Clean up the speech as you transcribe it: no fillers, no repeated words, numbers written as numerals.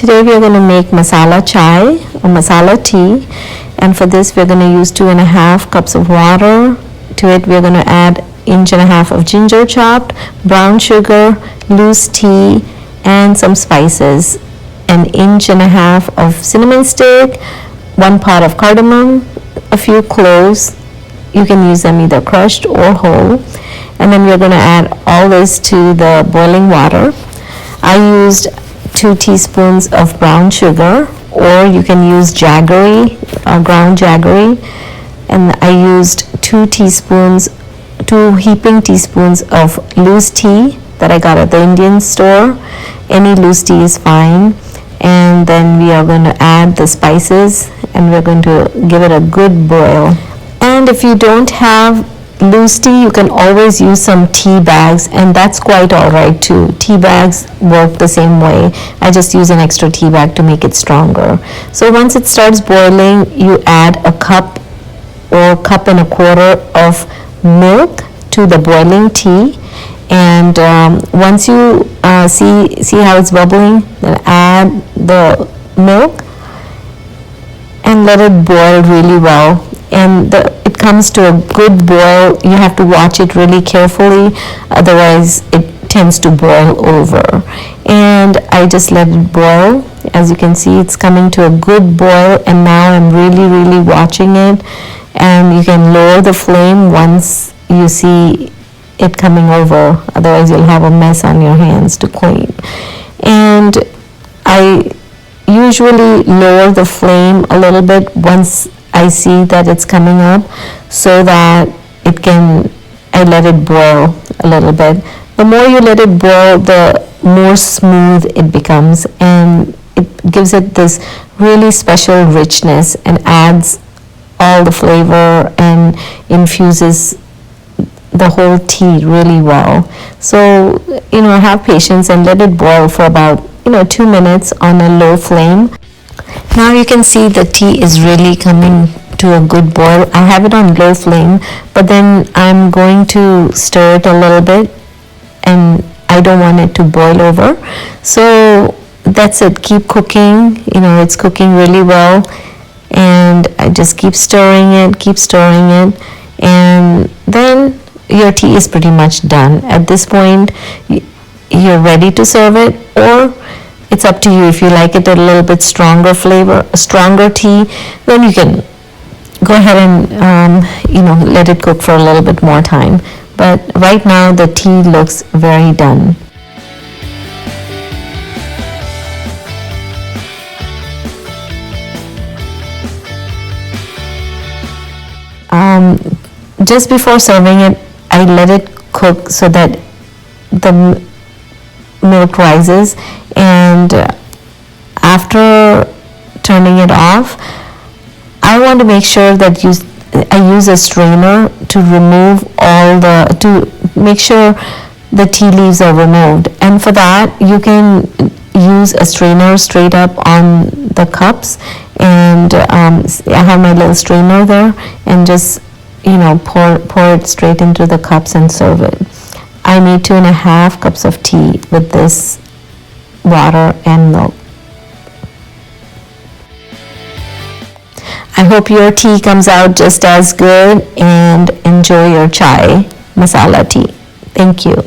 Today we are going to make masala chai or masala tea, and for this we are going to use 2.5 cups of water. To it we are going to add 1.5 inches of ginger chopped, brown sugar, loose tea, and some spices. 1.5 inches of cinnamon stick, 1 pot of cardamom, a few cloves. You can use them either crushed or whole. And then we're going to add all this to the boiling water. I used 2 teaspoons of brown sugar, or you can use jaggery, ground jaggery. And I used 2 heaping teaspoons of loose tea that I got at the Indian store. Any loose tea is fine. And then we are going to add the spices, and we're going to give it a good boil. And if you don't have loose tea, you can always use some tea bags, and that's quite all right too. Tea bags work the same way. I just use an extra tea bag to make it stronger. So once it starts boiling, you add a cup or 1.25 cups of milk to the boiling tea. And once you see how it's bubbling, then add the milk and let it boil really well. And it comes to a good boil. You have to watch it really carefully, otherwise it tends to boil over. And I just let it boil. As you can see, it's coming to a good boil, and now I'm really watching it. And you can lower the flame once you see it coming over, otherwise you'll have a mess on your hands to clean. And I usually lower the flame a little bit once I see that it's coming up, so that I let it boil a little bit. The more you let it boil, the more smooth it becomes, and it gives it this really special richness and adds all the flavor and infuses the whole tea really well. So, have patience and let it boil for about 2 minutes on a low flame. Now you can see the tea is really coming to a good boil. I have it on low flame, but then I'm going to stir it a little bit, and I don't want it to boil over. So that's it. Keep cooking. It's cooking really well, and I just keep stirring it, and then your tea is pretty much done. At this point, you're ready to serve it, or it's up to you. If you like it a little bit stronger flavor, a stronger tea, then you can go ahead and let it cook for a little bit more time. But right now the tea looks very done. Just before serving it, I let it cook so that the milk rises, and after turning it off, I want to make sure that I use a strainer to remove to make sure the tea leaves are removed. And for that, you can use a strainer straight up on the cups, and I have my little strainer there, and just pour it straight into the cups and serve it. I need 2.5 cups of tea with this water and milk. I hope your tea comes out just as good, and enjoy your chai masala tea. Thank you.